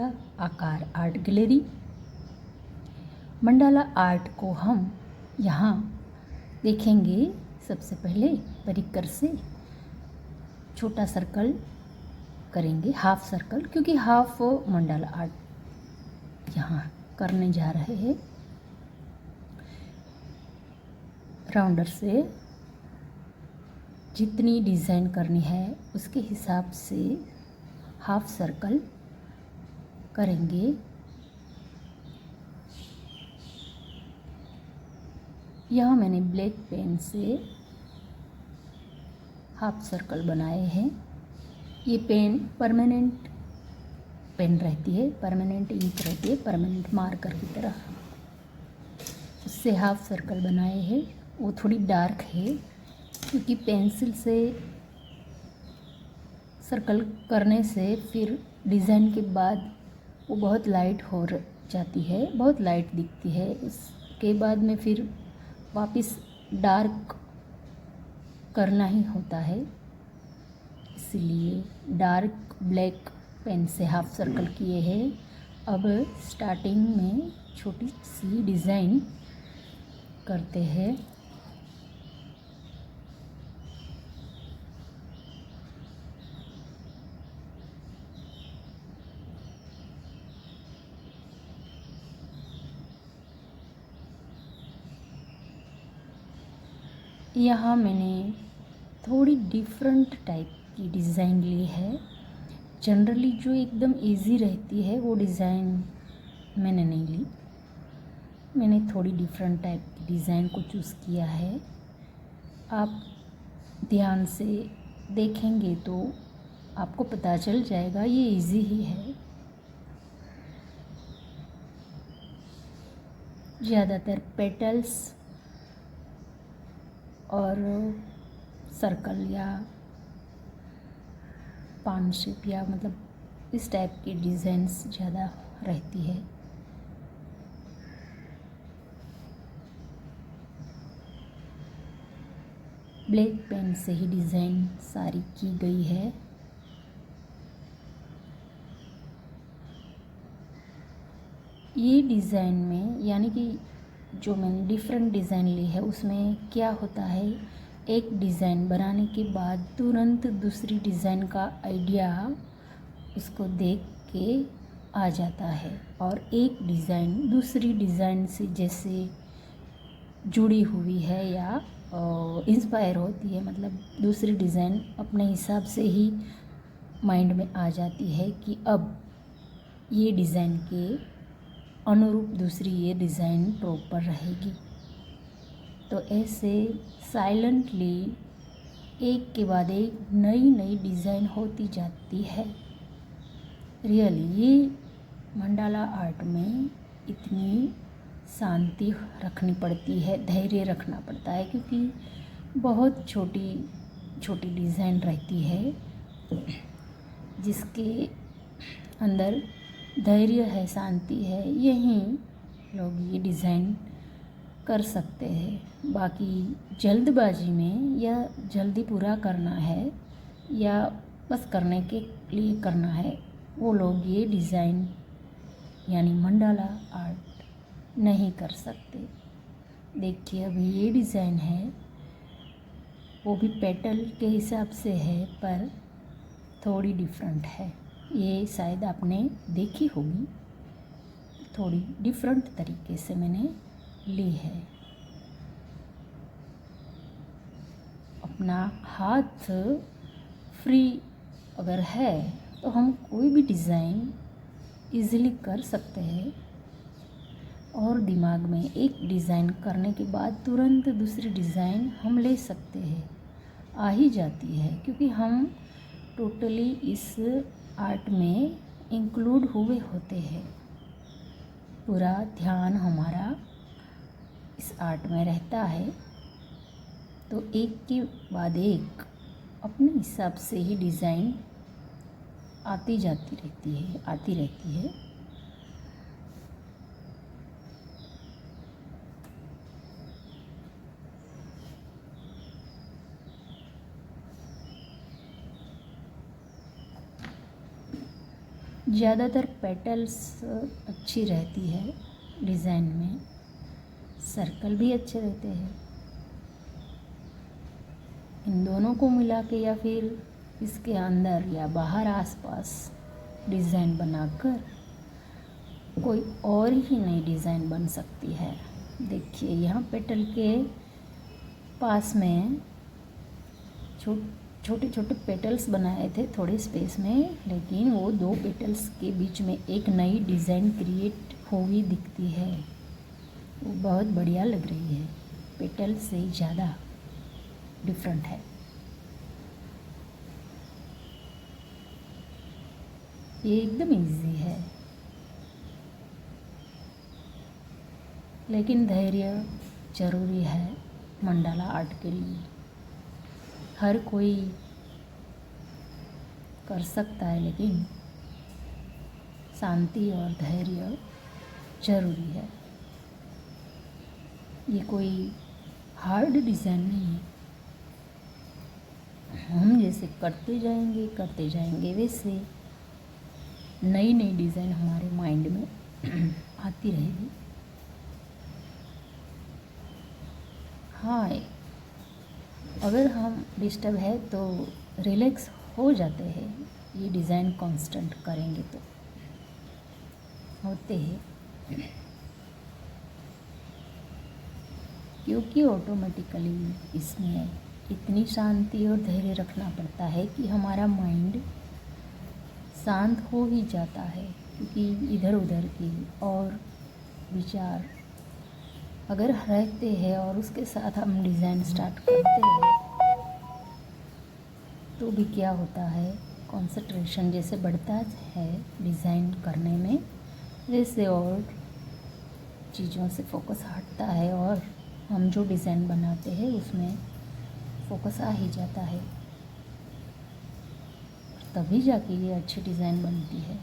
जाएगा आकार art gallery. Mandala art को हम यहाँ देखेंगे। सबसे पहले परिकर से छोटा सर्कल करेंगे, हाफ सर्कल, क्योंकि हाफ मंडाला आर्ट यहाँ करने जा रहे हैं। राउंडर से जितनी डिज़ाइन करनी है उसके हिसाब से हाफ सर्कल करेंगे। यहाँ मैंने ब्लैक पेन से हाफ सर्कल बनाए हैं। ये पेन परमानेंट पेन रहती है, परमानेंट इंक रहती है, परमानेंट मार्कर की तरह। उससे हाफ सर्कल बनाए हैं। वो थोड़ी डार्क है क्योंकि पेंसिल से सर्कल करने से फिर डिज़ाइन के बाद वो बहुत लाइट हो जाती है, बहुत लाइट दिखती है। उसके बाद में फिर वापस डार्क करना ही होता है, इसलिए डार्क ब्लैक पेन से हाफ सर्कल किए हैं। अब स्टार्टिंग में छोटी सी डिज़ाइन करते हैं। यहाँ मैंने थोड़ी डिफरेंट टाइप की डिज़ाइन ली है। जनरली जो एकदम इजी रहती है वो डिज़ाइन मैंने नहीं ली। मैंने थोड़ी डिफरेंट टाइप की डिज़ाइन को चूज़ किया है। आप ध्यान से देखेंगे तो आपको पता चल जाएगा ये इजी ही है। ज़्यादातर पेटल्स और सर्कल या पान शेप या मतलब इस टाइप की डिज़ाइंस ज़्यादा रहती है। ब्लैक पेन से ही डिज़ाइन सारी की गई है। ये डिज़ाइन में यानी कि जो मैंने डिफरेंट डिज़ाइन ली है उसमें क्या होता है, एक डिज़ाइन बनाने के बाद तुरंत दूसरी डिज़ाइन का आइडिया उसको देख के आ जाता है, और एक डिज़ाइन दूसरी डिज़ाइन से जैसे जुड़ी हुई है या इंस्पायर होती है, मतलब दूसरी डिज़ाइन अपने हिसाब से ही माइंड में आ जाती है कि अब ये डिज़ाइन के अनुरूप दूसरी ये डिज़ाइन प्रॉपर रहेगी। तो ऐसे साइलेंटली एक के बाद एक नई नई डिज़ाइन होती जाती है। रियली ये मंडाला आर्ट में इतनी शांति रखनी पड़ती है, धैर्य रखना पड़ता है, क्योंकि बहुत छोटी छोटी डिज़ाइन रहती है जिसके अंदर धैर्य है, शांति है, यहीं लोग ये डिज़ाइन कर सकते हैं। बाकी जल्दबाजी में या जल्दी पूरा करना है या बस करने के लिए करना है, वो लोग ये डिज़ाइन यानी मंडाला आर्ट नहीं कर सकते। देखिए अभी ये डिज़ाइन है, वो भी पेटल के हिसाब से है पर थोड़ी डिफरेंट है। ये शायद आपने देखी होगी, थोड़ी डिफरेंट तरीके से मैंने ली है। अपना हाथ फ्री अगर है तो हम कोई भी डिज़ाइन इजीली कर सकते हैं, और दिमाग में एक डिज़ाइन करने के बाद तुरंत दूसरी डिज़ाइन हम ले सकते हैं, आ ही जाती है, क्योंकि हम टोटली इस आर्ट में इंक्लूड हुए होते हैं। पूरा ध्यान हमारा इस आर्ट में रहता है, तो एक के बाद एक अपने हिसाब से ही डिज़ाइन आती रहती है। ज़्यादातर पेटल्स अच्छी रहती है डिज़ाइन में, सर्कल भी अच्छे रहते हैं। इन दोनों को मिला के या फिर इसके अंदर या बाहर आसपास डिज़ाइन बनाकर कोई और ही नई डिज़ाइन बन सकती है। देखिए यहाँ पेटल के पास में छोटे छोटे पेटल्स बनाए थे थोड़े स्पेस में, लेकिन वो दो पेटल्स के बीच में एक नई डिज़ाइन क्रिएट हुई दिखती है। वो बहुत बढ़िया लग रही है, पेटल से ज़्यादा डिफरेंट है। ये एकदम इजी है, लेकिन धैर्य ज़रूरी है मंडाला आर्ट के लिए। हर कोई कर सकता है, लेकिन शांति और धैर्य ज़रूरी है। ये कोई हार्ड डिज़ाइन नहीं है। हम जैसे करते जाएंगे वैसे नई नई डिज़ाइन हमारे माइंड में आती रहेगी। हाँ, अगर हम डिस्टर्ब है तो रिलैक्स हो जाते हैं। ये डिज़ाइन कांस्टेंट करेंगे तो होते हैं, क्योंकि ऑटोमेटिकली इसमें इतनी शांति और धैर्य रखना पड़ता है कि हमारा माइंड शांत हो ही जाता है। क्योंकि इधर उधर की और विचार अगर रहते हैं और उसके साथ हम डिज़ाइन स्टार्ट करते हैं तो भी क्या होता है, कंसंट्रेशन जैसे बढ़ता है डिज़ाइन करने में, वैसे और चीज़ों से फोकस हटता है और हम जो डिज़ाइन बनाते हैं उसमें फोकस आ ही जाता है, तभी जाके ये अच्छी डिज़ाइन बनती है।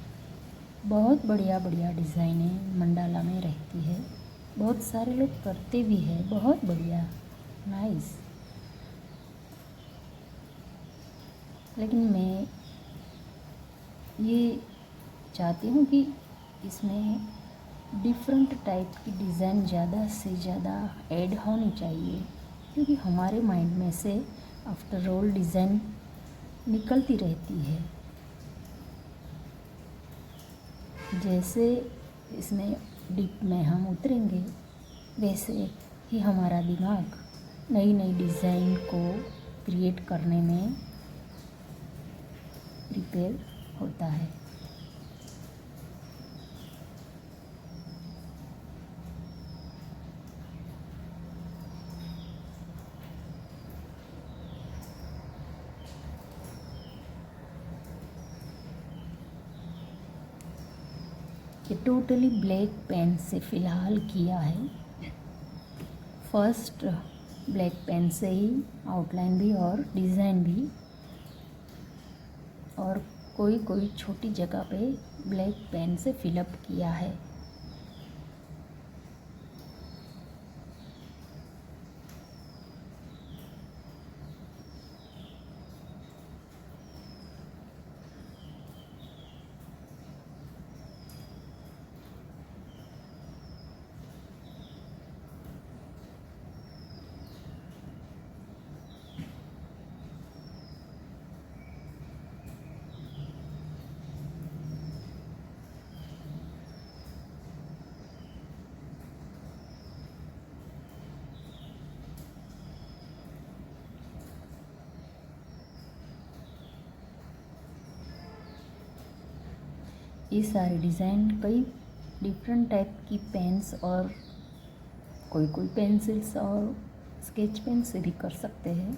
बहुत बढ़िया बढ़िया डिज़ाइनें मंडाला में रहती है, बहुत सारे लोग करते भी हैं, बहुत बढ़िया, नाइस। लेकिन मैं ये चाहती हूँ कि इसमें डिफरेंट टाइप की डिज़ाइन ज़्यादा से ज़्यादा ऐड होनी चाहिए, क्योंकि हमारे माइंड में से आफ्टर ऑल डिज़ाइन निकलती रहती है। जैसे इसमें डीप में हम उतरेंगे वैसे ही हमारा दिमाग नई नई डिज़ाइन को क्रिएट करने में प्रिपेयर होता है। ये टोटली ब्लैक पेन से फ़िलहाल किया है। फर्स्ट ब्लैक पेन से ही आउटलाइन भी और डिज़ाइन भी, और कोई कोई छोटी जगह पे ब्लैक पेन से फिलअप किया है। ये सारे डिज़ाइन कई डिफरेंट टाइप की पेन्स और कोई कोई पेंसिल्स और स्केच पेन से भी कर सकते हैं,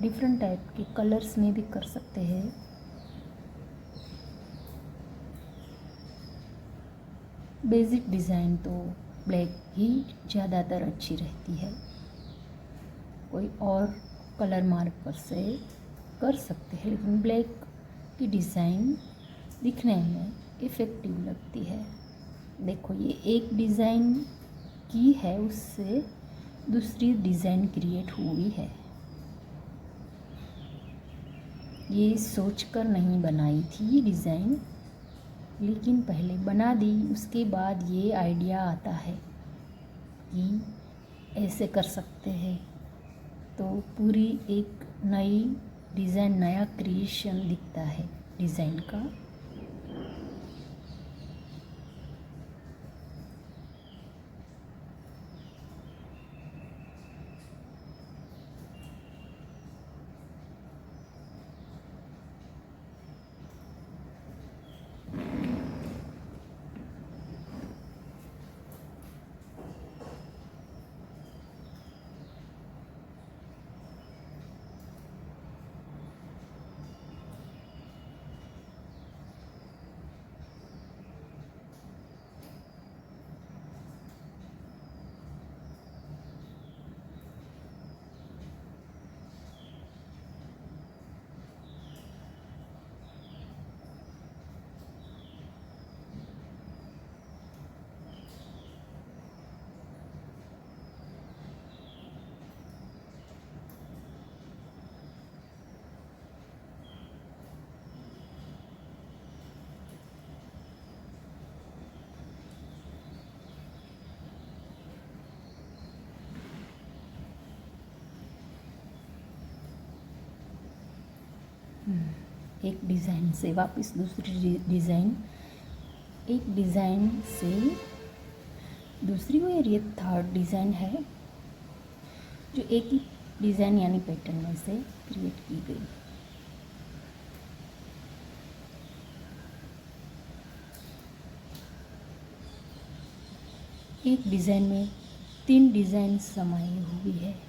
डिफरेंट टाइप के कलर्स में भी कर सकते हैं। बेसिक डिज़ाइन तो ब्लैक ही ज़्यादातर अच्छी रहती है, कोई और कलर मार्कर से कर सकते हैं, लेकिन ब्लैक की डिज़ाइन दिखने में इफ़ेक्टिव लगती है। देखो ये एक डिज़ाइन की है, उससे दूसरी डिज़ाइन क्रिएट हुई है। ये सोचकर नहीं बनाई थी ये डिज़ाइन, लेकिन पहले बना दी, उसके बाद ये आइडिया आता है कि ऐसे कर सकते हैं, तो पूरी एक नई डिज़ाइन, नया क्रिएशन दिखता है डिज़ाइन का। एक डिज़ाइन से वापस दूसरी डिज़ाइन, एक डिज़ाइन से दूसरी, और ये थर्ड डिज़ाइन है जो एक ही डिज़ाइन यानी पैटर्न में से क्रिएट की गई। एक डिज़ाइन में 3 डिज़ाइन समाई हुई है।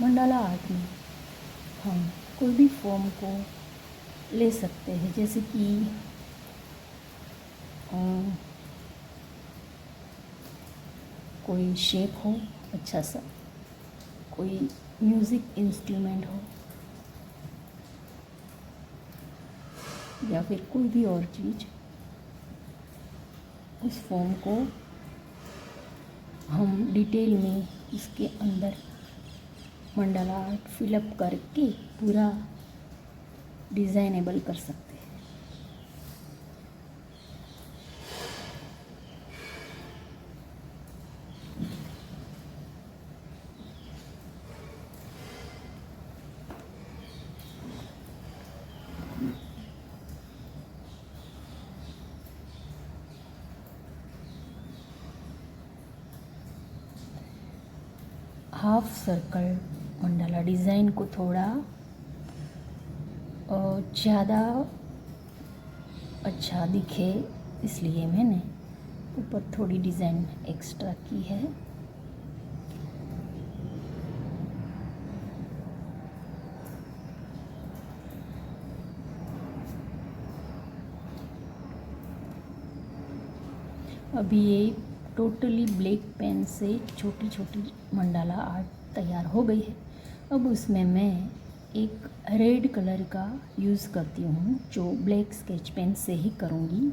मंडाला आर्ट में हम कोई भी फॉर्म को ले सकते हैं, जैसे कि कोई शेप हो अच्छा सा, कोई म्यूज़िक इंस्ट्रूमेंट हो, या फिर कोई भी और चीज़। उस फॉर्म को हम डिटेल में इसके अंदर मंडाला आर्ट फिलअप करके पूरा डिज़ाइनेबल कर सकते हैं। हाफ सर्कल मंडाला डिज़ाइन को थोड़ा ज़्यादा अच्छा दिखे, इसलिए मैंने ऊपर थोड़ी डिज़ाइन एक्स्ट्रा की है। अभी ये टोटली ब्लैक पेन से छोटी छोटी मंडाला आर्ट तैयार हो गई है। अब उसमें मैं एक रेड कलर का यूज़ करती हूँ, जो ब्लैक स्केच पेन से ही करूँगी।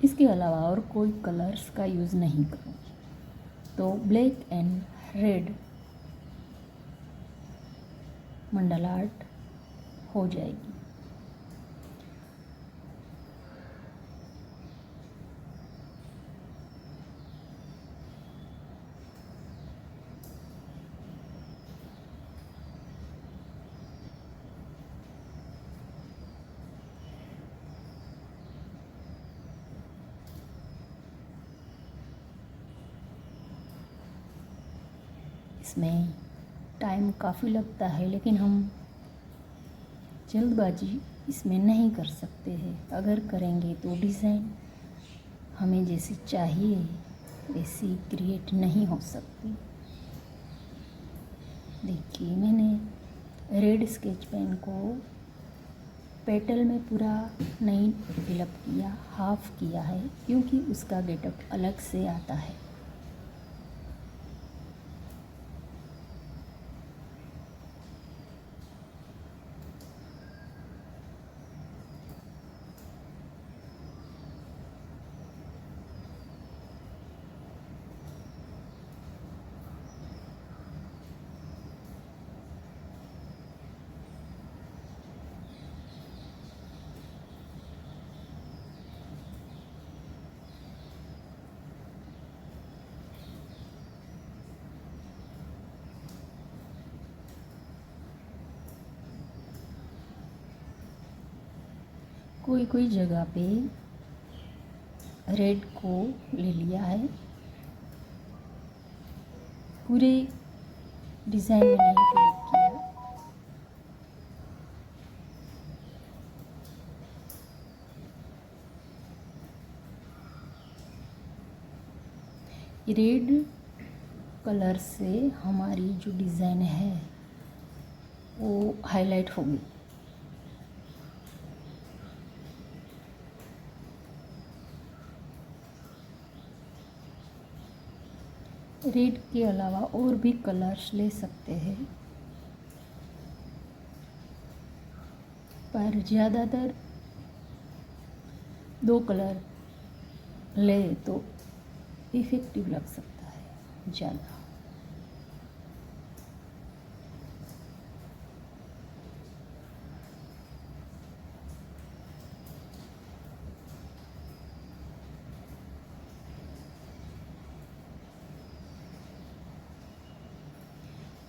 इसके अलावा और कोई कलर्स का यूज़ नहीं करूँगी। तो black and red mandala art हो जाएगी। इसमें टाइम काफ़ी लगता है, लेकिन हम जल्दबाजी इसमें नहीं कर सकते हैं। अगर करेंगे तो डिज़ाइन हमें जैसी चाहिए वैसी क्रिएट नहीं हो सकती। देखिए, मैंने रेड स्केच पेन को पेटल में पूरा नहीं फिलअप किया, हाफ किया है, क्योंकि उसका गेटअप अलग से आता है। कोई कोई जगह पे रेड को ले लिया है, पूरे डिज़ाइन में नहीं फिल किया। रेड कलर से हमारी जो डिज़ाइन है वो हाईलाइट होगी। रेड के अलावा और भी कलर्स ले सकते हैं, पर ज़्यादातर 2 कलर ले तो इफ़ेक्टिव लग सकता है ज़्यादा।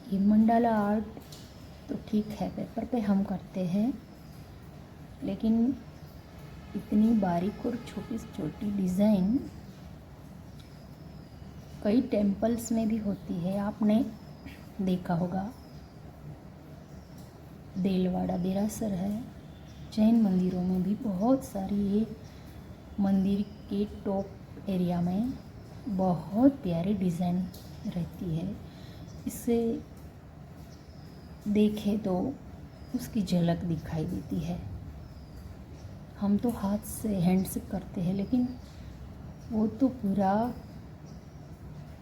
ये मंडाला आर्ट तो ठीक है, पेपर पे हम करते हैं, लेकिन इतनी बारीक और छोटी छोटी डिज़ाइन कई टेम्पल्स में भी होती है। आपने देखा होगा, देलवाड़ा देरासर है, जैन मंदिरों में भी बहुत सारी ये मंदिर के टॉप एरिया में बहुत प्यारी डिज़ाइन रहती है। इसे देखें तो उसकी झलक दिखाई देती है। हम तो हाथ से हैंड से करते हैं, लेकिन वो तो पूरा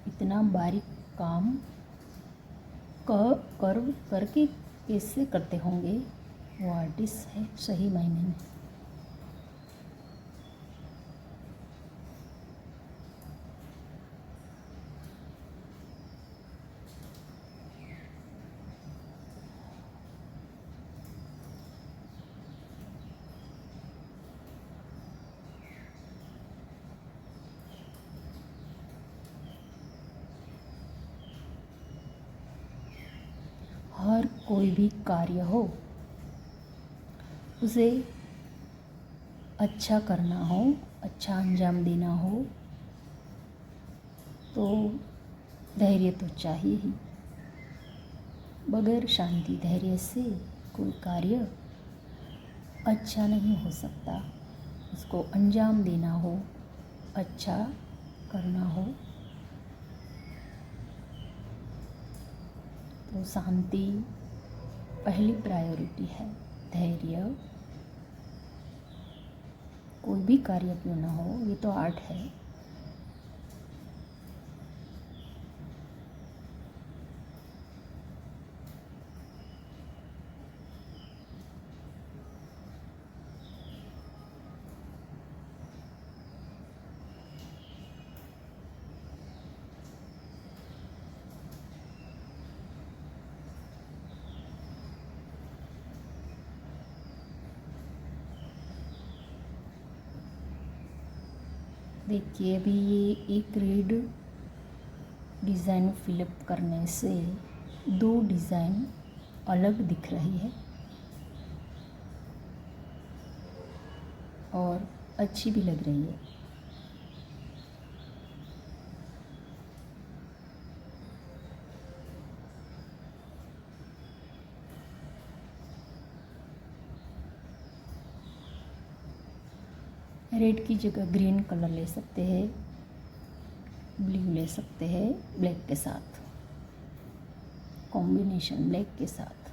इतना बारीक काम कर्व करके कैसे करते होंगे, वो आर्टिस्ट है सही मायने में। हर कोई भी कार्य हो, उसे अच्छा करना हो, अच्छा अंजाम देना हो तो धैर्य तो चाहिए ही। बगैर शांति धैर्य से कोई कार्य अच्छा नहीं हो सकता। उसको अंजाम देना हो, अच्छा करना हो तो शांति पहली प्रायोरिटी है। धैर्य, कोई भी कार्य क्यों ना हो, ये तो आर्ट है। देखिए, अभी ये एक रेड डिज़ाइन फिलअप करने से 2 डिज़ाइन अलग दिख रही है और अच्छी भी लग रही है। रेड की जगह ग्रीन कलर ले सकते हैं, ब्लू ले सकते हैं, ब्लैक के साथ कॉम्बिनेशन, ब्लैक के साथ।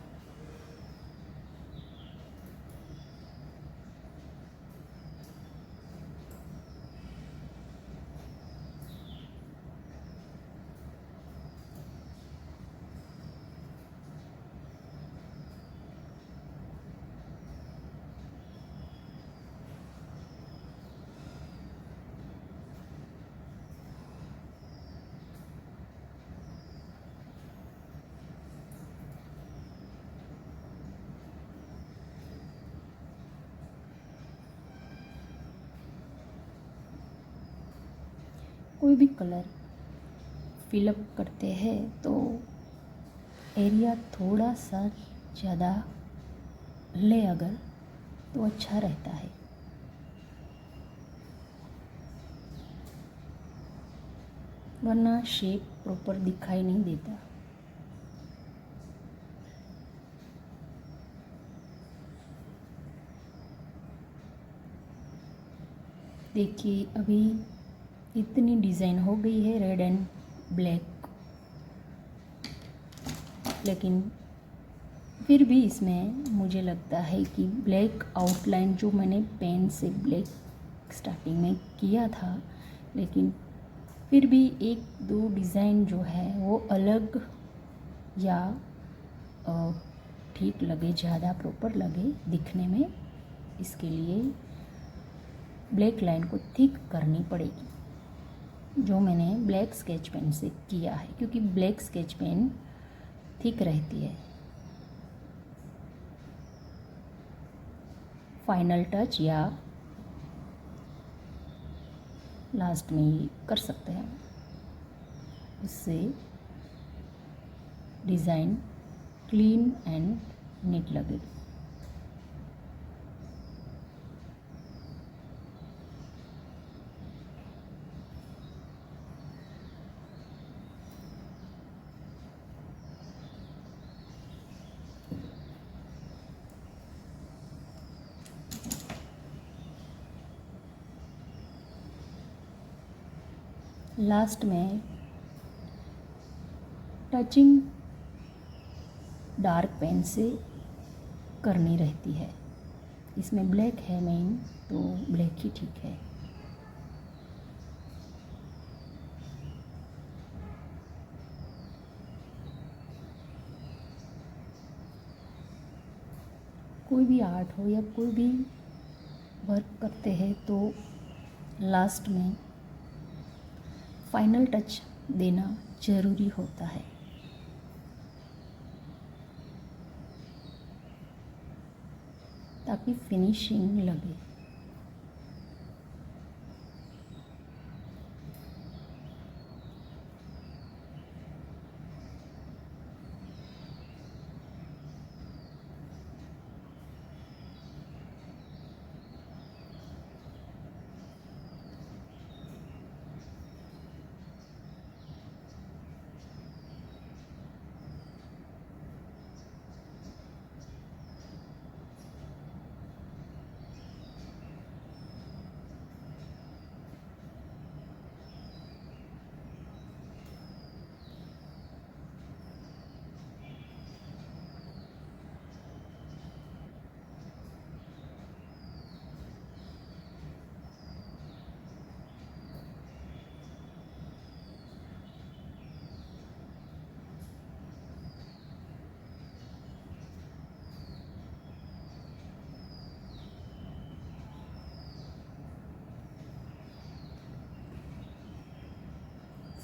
कोई भी कलर फिलअप करते हैं तो एरिया थोड़ा सा ज़्यादा ले अगर तो अच्छा रहता है। वरना शेप प्रॉपर दिखाई नहीं देता। देखिए अभी इतनी डिज़ाइन हो गई है रेड एंड ब्लैक, लेकिन फिर भी इसमें मुझे लगता है कि ब्लैक आउटलाइन जो मैंने पेन से ब्लैक स्टार्टिंग में किया था, लेकिन फिर भी एक दो डिज़ाइन जो है वो अलग या ठीक लगे, ज़्यादा प्रॉपर लगे दिखने में, इसके लिए ब्लैक लाइन को थिक करनी पड़ेगी, जो मैंने ब्लैक स्केच पेन से किया है, क्योंकि ब्लैक स्केच पेन थिक रहती है। फाइनल टच या लास्ट में ये कर सकते हैं, उससे डिज़ाइन क्लीन एंड नीट लगे। लास्ट में टचिंग डार्क पेन से करनी रहती है। इसमें ब्लैक है मेन, तो ब्लैक ही ठीक है। कोई भी आर्ट हो या कोई भी वर्क करते हैं तो लास्ट में फाइनल टच देना ज़रूरी होता है, ताकि फिनिशिंग लगे।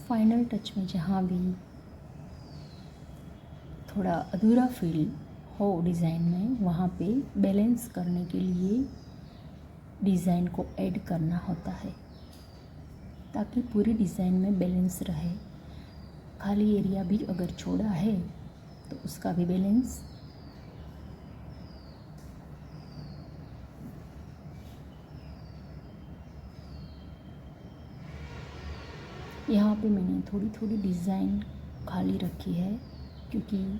फाइनल टच में जहाँ भी थोड़ा अधूरा फील हो डिज़ाइन में, वहाँ पे बैलेंस करने के लिए डिज़ाइन को ऐड करना होता है, ताकि पूरी डिज़ाइन में बैलेंस रहे। खाली एरिया भी अगर छोड़ा है तो उसका भी बैलेंस। यहाँ पे मैंने थोड़ी थोड़ी डिज़ाइन खाली रखी है, क्योंकि